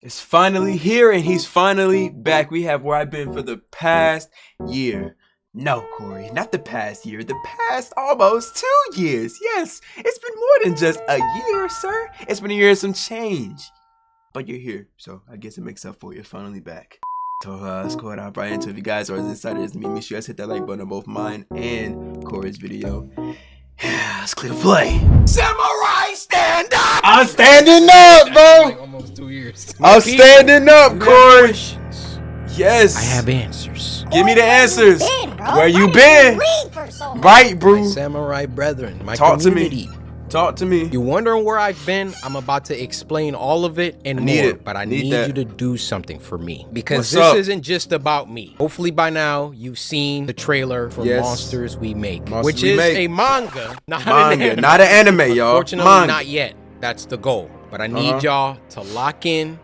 is finally here and he's finally back. We have where I've been for the past year. No, Corey, not the past year, the past almost 2 years. Yes, it's been more than just a year, sir. It's been a year and some change. But you're here, so I guess it makes up for it. You're finally back. So let's go ahead and hop right into it. If you guys are as excited as me, make sure you guys hit that like button on both mine and Corey's video. Let's click play. Samurai, stand up! I'm standing up, bro! Like almost 2 years. I'm standing up, Corey! Yes! I have answers. Give me the answers. Where you been? Right, bro. My samurai brethren, my Talk community. to me. Talk to me. You wondering where I've been? I'm about to explain all of it and more, but I need you to do something for me. Because this isn't just about me. Hopefully by now, you've seen the trailer for Monsters We Make, which is a manga, not an anime. Not an anime, y'all. Unfortunately, not yet. That's the goal. But I need y'all to lock in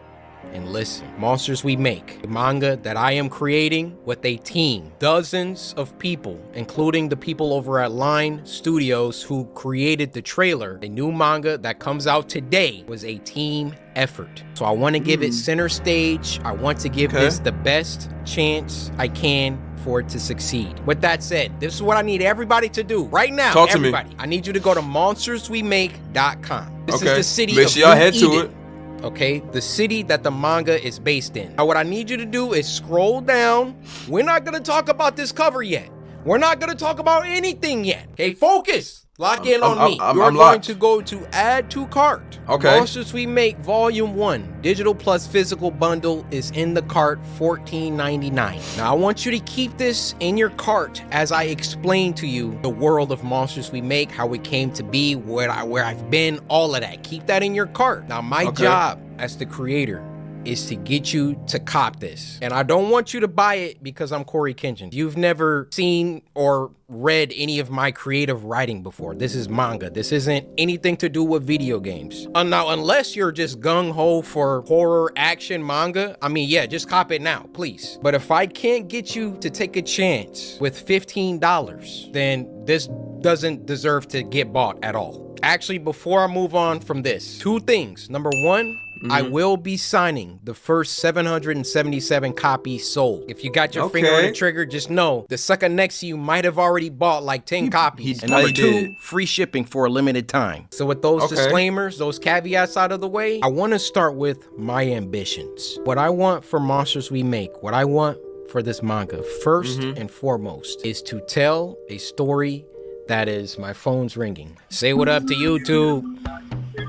and listen. Monsters We Make, a manga that I am creating with a team. Dozens of people, including the people over at Line Studios who created the trailer. The new manga that comes out today was a team effort. So I want to give it center stage. I want to give this the best chance I can for it to succeed. With that said, this is what I need everybody to do right now. Talk to everybody. me. I need you to go to monsterswemake.com. This is the city Make of sure y'all head New to Eden. Okay, the city that the manga is based in. Now, what I need you to do is scroll down. We're not gonna talk about this cover yet. We're not gonna talk about anything yet. Okay, focus. Lock in on me. You're going to go to add to cart. Okay. Monsters We Make Volume 1, digital plus physical bundle is in the cart, $14.99. Now, I want you to keep this in your cart as I explain to you the world of Monsters We Make, how it came to be, where I've been, all of that. Keep that in your cart. Now, my job as the creator is to get you to cop this. And I don't want you to buy it because I'm Coryxkenshin. You've never seen or read any of my creative writing before. This is manga. This isn't anything to do with video games. Now, unless you're just gung-ho for horror action manga, I mean, yeah, just cop it now, please. But if I can't get you to take a chance with $15, then this doesn't deserve to get bought at all. Actually, before I move on from this, two things. Number one, I will be signing the first 777 copies sold. If you got your finger on the trigger, just know the sucker next to you might have already bought like 10 copies. And number two, free shipping for a limited time. So with those disclaimers, those caveats out of the way, I want to start with my ambitions. What I want for Monsters We Make, what I want for this manga, first and foremost, is to tell a story that is, my phone's ringing. Say what up to YouTube.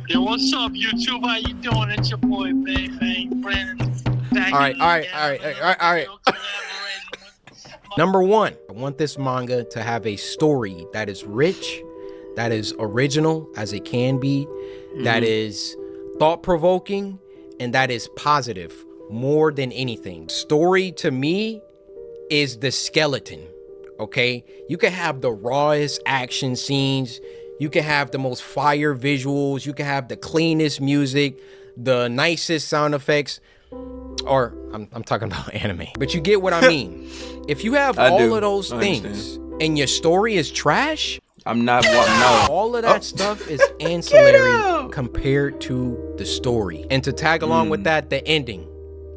Yo, what's up, YouTube? How you doing? It's your boy, Bang Brandon. All right. Number one, I want this manga to have a story that is rich, that is original as it can be, that is thought-provoking, and that is positive more than anything. Story to me is the skeleton, okay? You can have the rawest action scenes, you can have the most fire visuals, you can have the cleanest music, the nicest sound effects, or I'm talking about anime, but you get what I mean. If you have all of those things and your story is trash, all of that stuff is ancillary compared to the story. And to tag along with that, the ending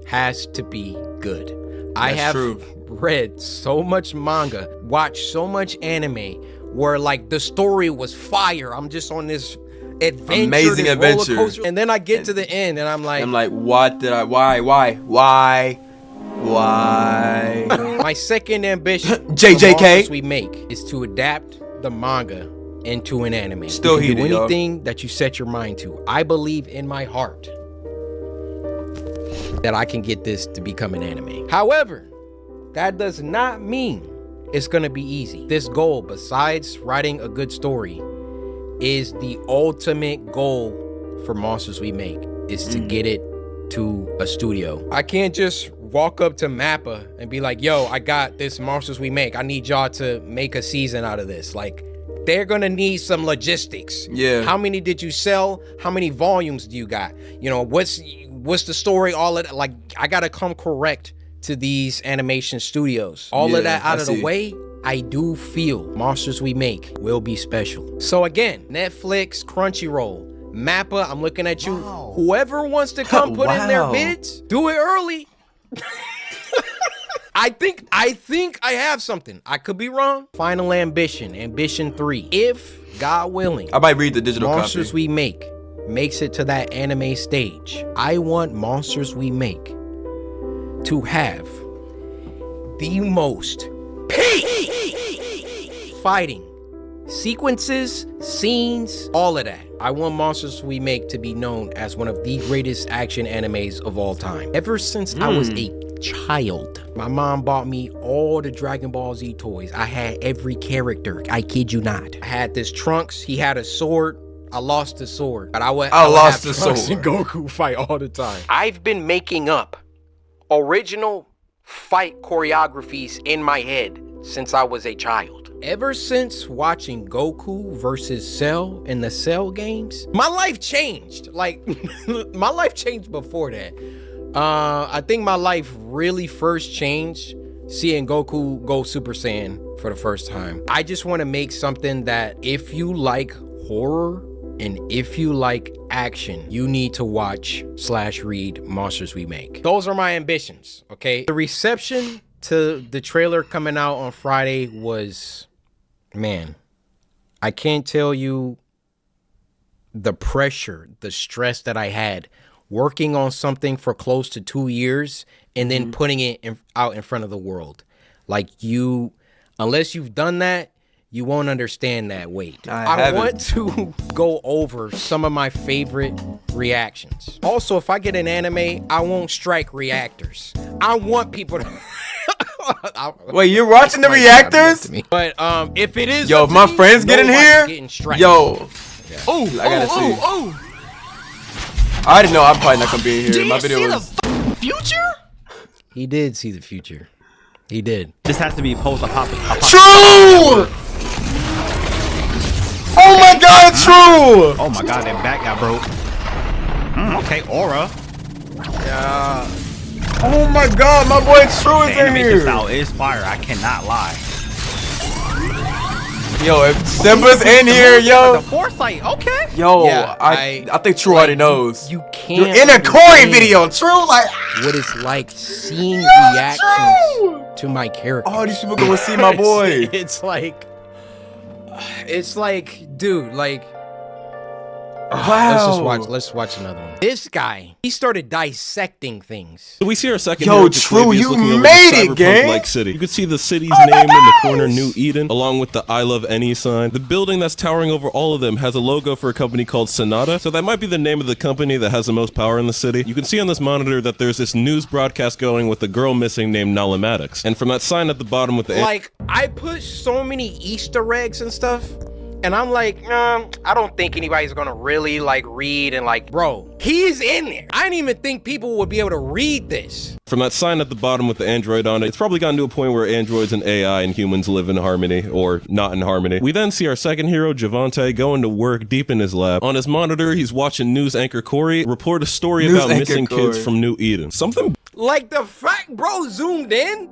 has to be good. I have read so much manga, watched so much anime where like the story was fire. I'm just on this adventure, amazing adventure, roller coaster, and then I get to the end and I'm like, why? My second ambition, JJK, We Make, is to adapt the manga into an anime. Still you can do anything that you set your mind to. I believe in my heart that I can get this to become an anime. However, that does not mean it's gonna be easy. This goal, besides writing a good story, is the ultimate goal for Monsters We Make, is to get it to a studio. I can't just walk up to Mappa and be like, yo, I got this Monsters We Make. I need y'all to make a season out of this. Like, they're gonna need some logistics. Yeah. How many did you sell? How many volumes do you got? You know, what's the story? All of that. Like, I gotta come correct to these animation studios. All of that out of the way, I do feel Monsters We Make will be special. So again, Netflix, Crunchyroll, Mappa, I'm looking at you. Whoever wants to come put in their bids, do it early. I think I have something. I could be wrong. Final ambition, ambition 3. If, God willing, I might read the digital Monsters copy. We Make makes it to that anime stage, I want Monsters We Make to have the most peak fighting sequences, scenes, all of that. I want Monsters We Make to be known as one of the greatest action animes of all time. Ever since I was a child, my mom bought me all the Dragon Ball Z toys. I had every character. I kid you not. I had this Trunks. He had a sword. I lost the sword, but I would lost the Trunks sword. and Goku fight all the time. I've been making up original fight choreographies in my head since I was a child. Ever since watching Goku versus Cell in the Cell games, my life changed. Like, my life changed before that. I think my life really first changed seeing Goku go Super Saiyan for the first time. I just want to make something that if you like horror and if you like action, you need to watch / read Monsters We Make. Those are my ambitions, okay? The reception to the trailer coming out on Friday was, man, I can't tell you the pressure, the stress that I had working on something for close to 2 years and then putting it out in front of the world. Like, unless you've done that, you won't understand that weight. I want to go over some of my favorite reactions. Also, if I get an anime, I won't strike reactors. I want people to... Wait, you're watching the reactors? But if it is... Yo, if my friends get in here... Yo. Oh, I gotta see. I already know I'm probably not gonna be in here. My video was... Future? He did see the future. He did. This has to be post-apocalyptic. True! Oh my god, true! Oh my god, that back got broke. Okay, Aura. Yeah. Oh my god, my boy True is The in animation here. style is fire. I cannot lie. Yo, if Simba's in here, yo. The foresight, okay. Yo, Yeah, I think True already knows. You can't. You're in a Cory understand video, True. Like, what it's like seeing reactions True. to my character. Oh, these people gonna see my boy. It's like, dude, like. Wow. Let's watch another one. This guy, he started dissecting things. So we see our second Yo, hero, True, Jaclavius, you looking over made the it, gang. cyberpunk-like city. You can see the city's Oh my name in the corner, gosh. New Eden, along with the I Love Any sign. The building that's towering over all of them has a logo for a company called Sonata, so that might be the name of the company that has the most power in the city. You can see on this monitor that there's this news broadcast going with a girl missing named Nalamatics. And from that sign at the bottom with the... Like, I put so many Easter eggs and stuff, and I'm like, I don't think anybody's gonna really like read and like, bro, he's in there. I didn't even think people would be able to read this. From that sign at the bottom with the android on it, it's probably gotten to a point where androids and AI and humans live in harmony, or not in harmony. We then see our second hero, Javante, going to work deep in his lab. On his monitor, he's watching news anchor Cory report a story News about anchor missing kids Cory. from New Eden. Something... Like, the fact bro zoomed in,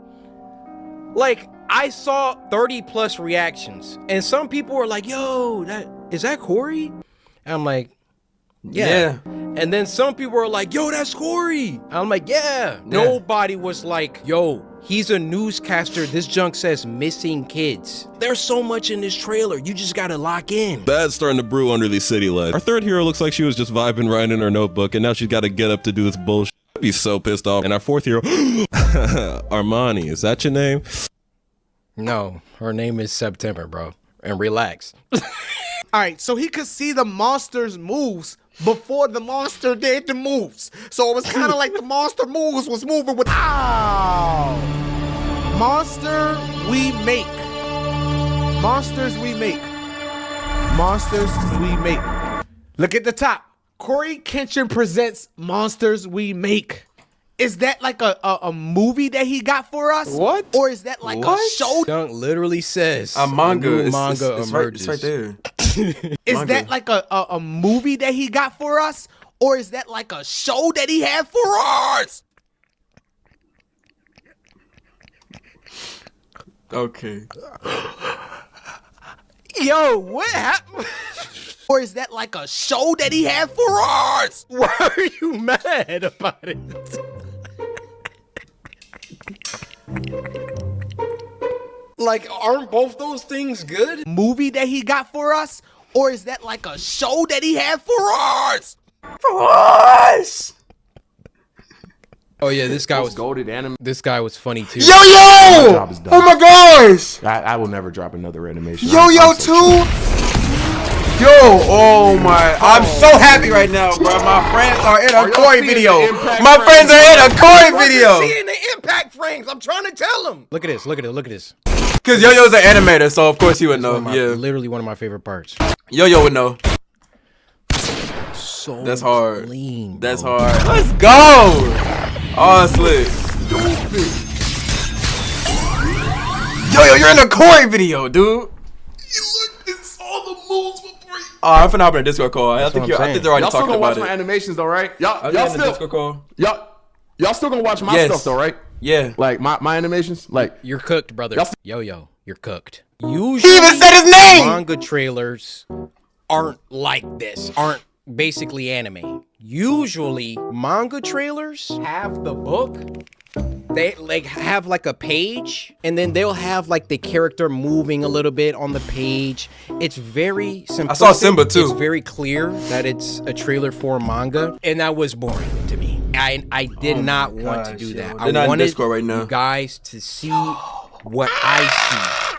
like, I saw 30 plus reactions, and some people were like, yo, is that Cory? And I'm like, yeah. And then some people were like, yo, that's Cory. I'm like, yeah. Nobody was like, yo, he's a newscaster. This junk says missing kids. There's so much in this trailer. You just gotta lock in. Bad's starting to brew under these city lights. Our third hero looks like she was just vibing right in her notebook, and now she's got to get up to do this bullshit. I'd be so pissed off. And our fourth hero, Armani, is that your name? No, her name is September, bro. And relax. All right, so he could see the monster's moves before the monster did the moves. So it was kind of like the monster moves was moving with. Ow! Monster we make. Monsters we make. Monsters we make. Look at the top. Coryxkenshin presents Monsters We Make. Is that like a movie that he got for us? What? Or is that like a show? Junk literally says A manga. new It's emerges. right there. Is Manga. that like a movie that he got for us? Or is that like a show that he had for us? Okay. Yo, what happened? Or is that like a show that he had for us? Why are you mad about it? Like, aren't both those things good? Movie that he got for us? Or is that like a show that he had for us? For us! Oh yeah, this guy was goated anime. This guy was funny too. Yo yo! job is done. Oh my gosh! I will never drop another animation. Yo yo too! Yo, oh my! I'm so happy right now, bro. My friends are in a Cory video. My friends are in a Cory video. Seeing the impact frames, I'm trying to tell him. Look at this. Look at it. Look at this. Cause Yo-Yo's an animator, so of course he would know. Yeah, Literally one of my favorite parts. Yo-Yo would know. So That's hard. clean, That's bro. hard. Let's go. Oh, slick. Yo, you're in a Cory video, dude. Oh, I'm finna hop in a Discord call. I think they're already Y'all still talking gonna watch about my it. animations though, right? Y'all in the still Discord call. y'all still gonna watch my Yes. stuff though, right? Yeah. Like my animations, like You're cooked, brother. Yo, you're cooked. He Usually, even said his name. manga trailers aren't like this. Aren't basically anime. Usually, manga trailers have the book. They like have like a page, and then they'll have like the character moving a little bit on the page. It's very simplistic. I saw Simba, too. It's very clear that it's a trailer for manga, and that was boring to me. I did not want to gosh, do that. yo. I They're not in wanted Discord right now. you guys to see what I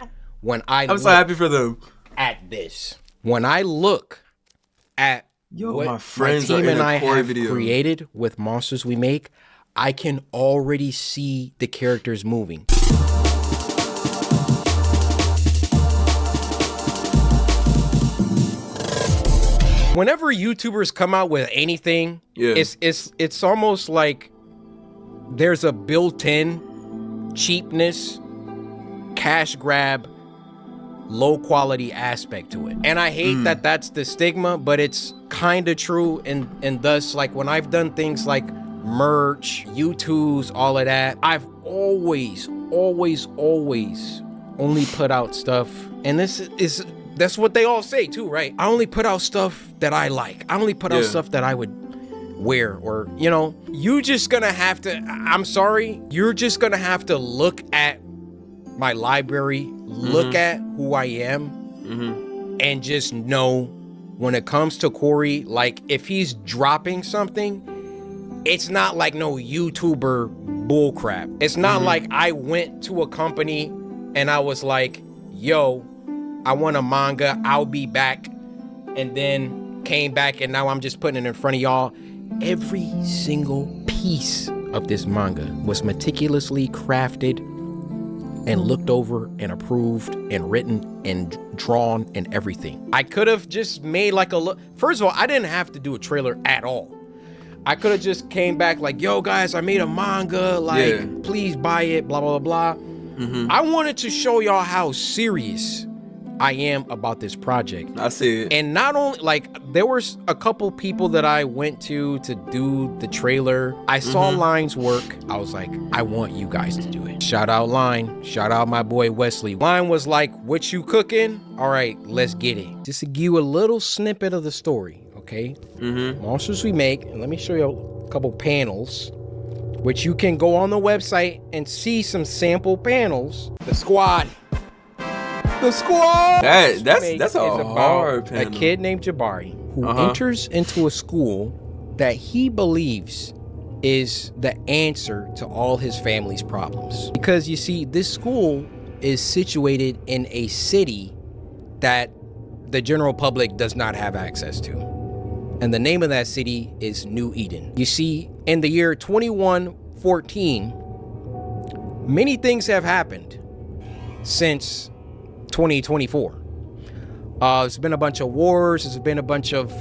see when I'm look so happy for them. at this. When I look at Yo, what my friends are team in and a I Cory have video. created with Monsters We Make, I can already see the characters moving. Whenever YouTubers come out with anything, Yeah. it's almost like there's a built-in cheapness, cash grab, low quality aspect to it. And I hate that that's the stigma, but it's kind of true. And thus, like when I've done things like merch, YouTubes, all of that, I've always only put out stuff. And that's what they all say too, right? I only put out stuff that I like. I only put out stuff that I would wear, or, you know, you just gonna have to, I'm sorry, you're just gonna have to look at my library, look at who I am, and just know when it comes to Cory, like if he's dropping something, it's not like no YouTuber bullcrap. It's not like I went to a company and I was like, yo, I want a manga, I'll be back, and then came back and now I'm just putting it in front of y'all. Every single piece of this manga was meticulously crafted and looked over and approved and written and drawn and everything. I could have just made like a look. First of all, I didn't have to do a trailer at all. I could have just came back like, yo guys, I made a manga, like please buy it, blah, blah, blah, blah. I wanted to show y'all how serious I am about this project. I see it. And not only, like, there was a couple people that I went to do the trailer. I saw Line's work. I was like, I want you guys to do it. Shout out Line. Shout out my boy Wesley. Line was like, what you cooking? All right, let's get it. Just to give you a little snippet of the story, okay? Monsters We Make, and let me show you a couple panels, which you can go on the website and see some sample panels. The squad. The squad. That's a hard panel. A kid named Jabari who enters into a school that he believes is the answer to all his family's problems. Because you see, this school is situated in a city that the general public does not have access to. And the name of that city is New Eden. You see, in the year 2114, many things have happened since 2024. There's been a bunch of wars. There's been a bunch of,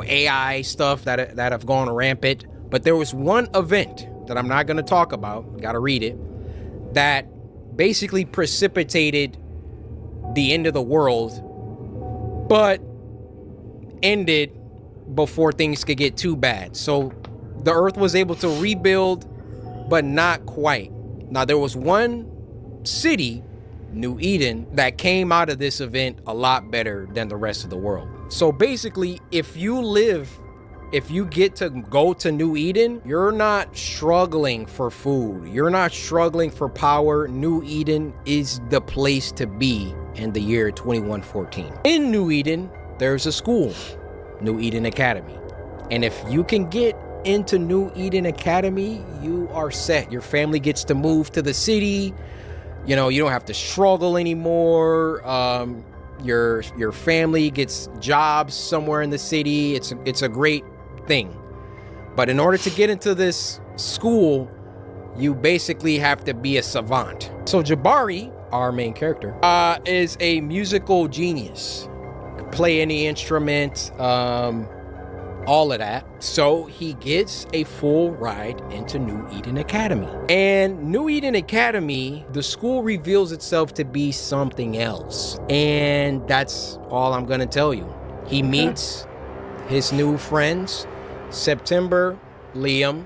AI stuff that have gone rampant. But there was one event that I'm not going to talk about. Got to read it. That basically precipitated the end of the world, but ended before things could get too bad. So the Earth was able to rebuild, but not quite. Now there was one city New Eden, that came out of this event a lot better than the rest of the world. So basically, if you get to go to New Eden, you're not struggling for food. You're not struggling for power. New Eden is the place to be in the year 2114. In New Eden, there's a school, New Eden Academy. And if you can get into New Eden Academy, you are set. Your family gets to move to the city. You know, you don't have to struggle anymore. Your family gets jobs somewhere in the city. It's a great thing. But in order to get into this school, you basically have to be a savant. So Jabari, our main character, is a musical genius. Can play any instrument, all of that. So he gets a full ride into New Eden Academy. And New Eden Academy, the school reveals itself to be something else. And that's all I'm gonna tell you. He meets his new friends, September, Liam,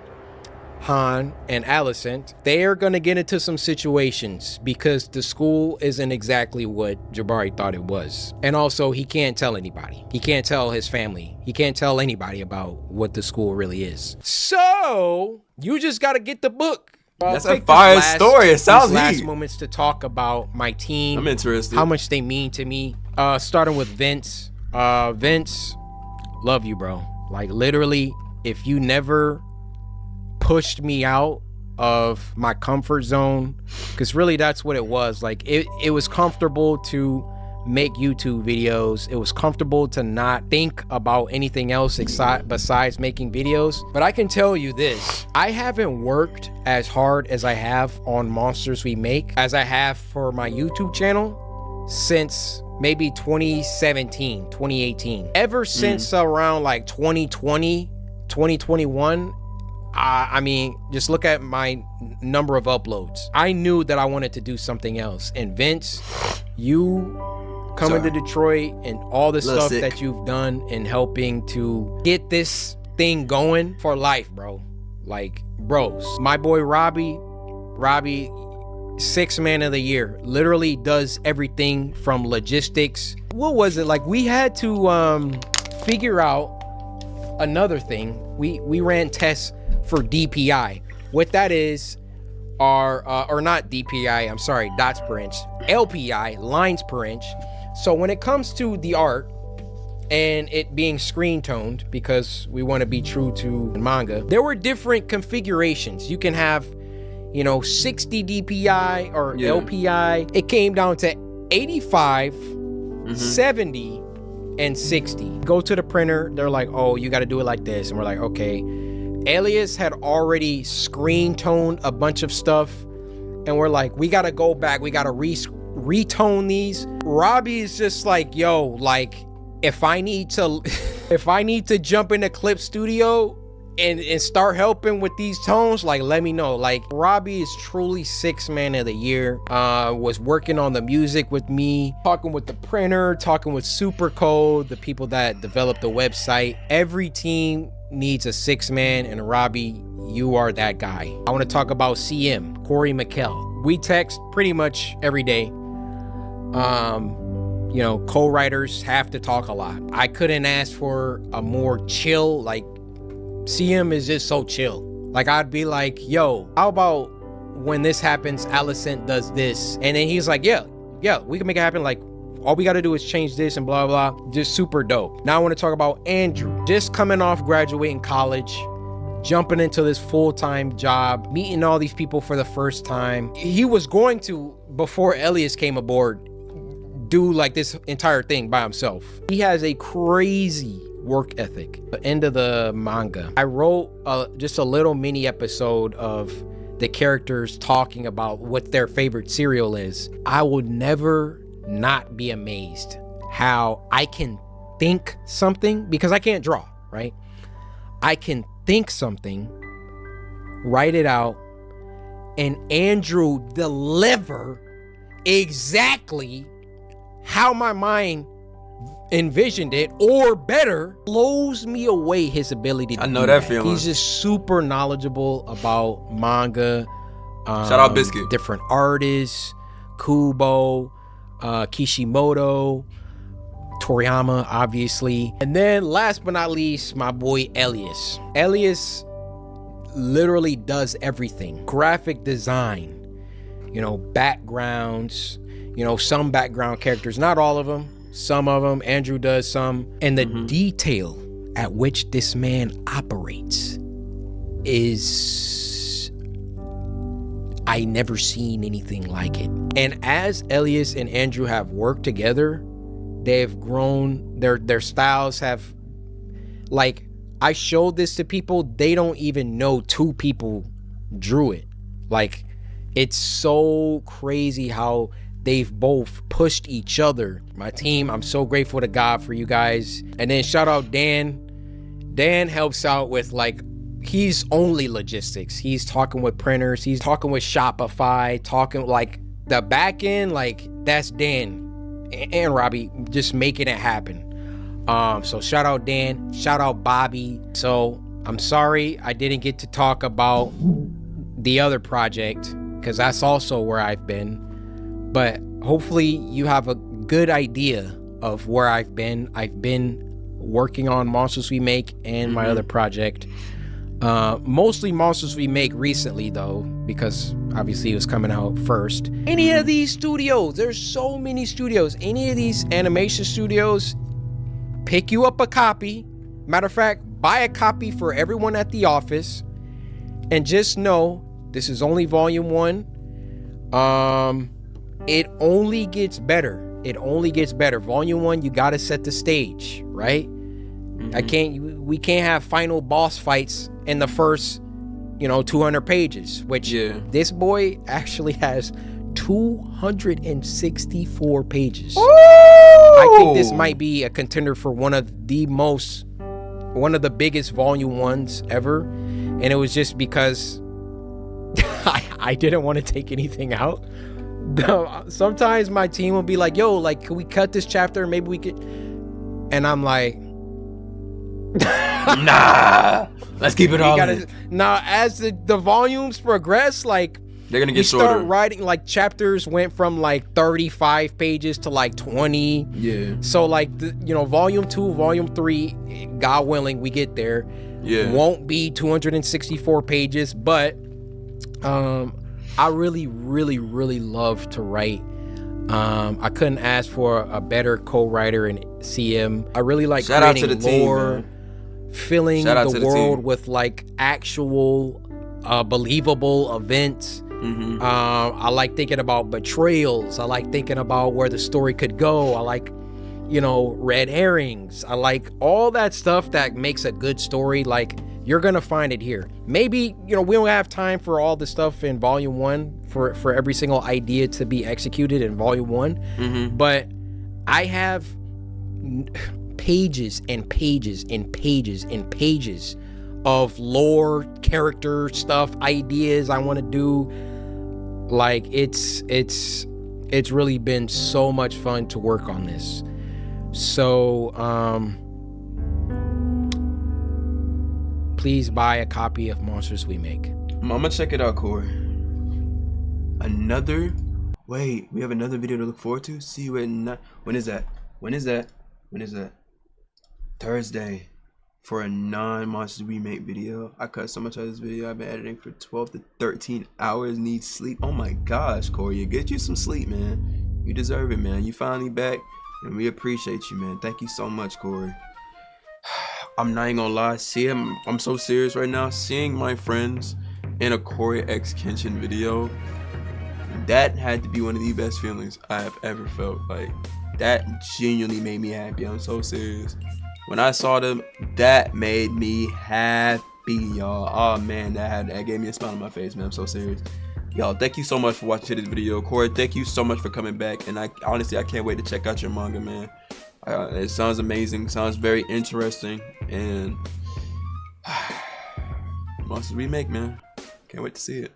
Han, and Alicent. They are gonna get into some situations because the school isn't exactly what Jabari thought it was. And also, he can't tell anybody. He can't tell his family. He can't tell anybody about what the school really is. So, you just gotta get the book. That's a fire story. It sounds last neat. moments to talk about my team. I'm interested. How much they mean to me. Starting with Vince. Vince, love you, bro. Like, literally, if you never pushed me out of my comfort zone, because really that's what it was. Like, it was comfortable to make YouTube videos. It was comfortable to not think about anything else besides making videos. But I can tell you this, I haven't worked as hard as I have on Monsters We Make as I have for my YouTube channel since maybe 2017, 2018. Ever since around like 2020, 2021, I mean, just look at my number of uploads. I knew that I wanted to do something else. And Vince, you coming to Detroit and all the stuff that you've done in helping to get this thing going for life, bro. Like, bros. My boy Robbie, 6th man of the year, literally does everything from logistics. What was it? Like, we had to figure out another thing. We ran tests for DPI. What that is are or not DPI, I'm sorry, dots per inch, LPI, lines per inch. So when it comes to the art and it being screen toned, because we want to be true to manga, there were different configurations. You can have, you know, 60 DPI or LPI. It came down to 85, 70, and 60. Go to the printer, they're like, oh, you got to do it like this. And we're like, okay. Alias had already screen toned a bunch of stuff, and we're like, we got to go back, we got to retone these. Robbie is just like, yo, like, if I need to jump into Clip Studio and start helping with these tones, like, let me know. Like, Robbie is truly 6th man of the year. Was working on the music with me, talking with the printer, talking with Supercode, the people that developed the website. Every team needs a 6th man, and Robbie, you are that guy. I want to talk about CM, Corey McKell. We text pretty much every day. You know, co-writers have to talk a lot. I couldn't ask for a more chill, like, CM is just so chill. Like, I'd be like, yo, how about when this happens, Alicent does this? And then he's like, yeah, we can make it happen. Like, all we got to do is change this and blah, blah, blah. Just super dope. Now I want to talk about Andrew. Just coming off graduating college, jumping into this full-time job, meeting all these people for the first time. He was going to, before Elias came aboard, do like this entire thing by himself. He has a crazy work ethic. The end of the manga, I wrote just a little mini episode of the characters talking about what their favorite cereal is. I would never not be amazed how I can think something, because I can't draw, right? I can think something, write it out, and Andrew deliver exactly how my mind envisioned it, or better. Blows me away, his ability to do that feeling. He's just super knowledgeable about manga. Shout out Biscuit. Different artists, Kubo, Kishimoto, Toriyama, obviously. And then last but not least, my boy Elias. Elias literally does everything. Graphic design, you know, backgrounds, you know, some background characters, not all of them, some of them. Andrew does some. And the detail at which this man operates is, I never seen anything like it. And as Elias and Andrew have worked together, they've grown, their styles have, like, I showed this to people, they don't even know two people drew it. Like, it's so crazy how they've both pushed each other. My team, I'm so grateful to God for you guys. And then shout out Dan. Dan helps out with, like, he's only logistics. He's talking with printers, he's talking with Shopify, talking like the back end, like that's Dan and Robbie just making it happen. So shout out Dan, shout out Bobby. So I'm sorry I didn't get to talk about the other project because that's also where I've been, but hopefully you have a good idea of where I've been. I've been working on Monsters We Make and my other project. Mostly Monsters We Make recently though, because obviously it was coming out first. Any of these studios, there's so many studios, any of these animation studios, pick you up a copy. Matter of fact, buy a copy for everyone at the office, and just know this is only volume 1. It only gets better. It only gets better. Volume 1, you gotta set the stage, right? We can't have final boss fights in the first, 200 pages, which this boy actually has 264 pages. Ooh! I think this might be a contender for one of the biggest volume 1s ever. And it was just because I didn't want to take anything out. Sometimes my team will be like, yo, like, can we cut this chapter? Maybe we could. And I'm like, nah, let's keep it all. Now, as the volumes progress, like, they're gonna get shorter. Start Writing, like, chapters went from like 35 pages to like 20. Yeah. So like, volume 2, volume 3, God willing, we get there. Yeah. Won't be 264 pages, but I really, really, really love to write. I couldn't ask for a better co-writer in CM. I really like creating lore, filling the world with like actual believable events. I like thinking about betrayals. I like thinking about where the story could go. I like, red herrings. I like all that stuff that makes a good story. Like, you're gonna find it here. Maybe, we don't have time for all the stuff in volume 1 for every single idea to be executed in volume 1. But I have pages and pages and pages and pages of lore, character stuff, ideas I want to do. Like, it's really been so much fun to work on this. So please buy a copy of Monsters We Make. I'm gonna check it out, Corey. We have another video to look forward to. See you at when is that? Thursday, for a non-Monsters We Make video. I cut so much of this video. I've been editing for 12 to 13 hours. Need sleep. Oh my gosh, Corey, get you some sleep, man. You deserve it, man. You finally back, and we appreciate you, man. Thank you so much, Corey. I'm not even gonna lie. I'm so serious right now. Seeing my friends in a Coryxkenshin video, that had to be one of the best feelings I have ever felt. Like, that genuinely made me happy. I'm so serious. When I saw them, that made me happy, y'all. Oh man, that gave me a smile on my face, man. I'm so serious. Y'all, thank you so much for watching this video. Corey, thank you so much for coming back. And I can't wait to check out your manga, man. It sounds amazing, sounds very interesting, and Monsters We Make, man. Can't wait to see it.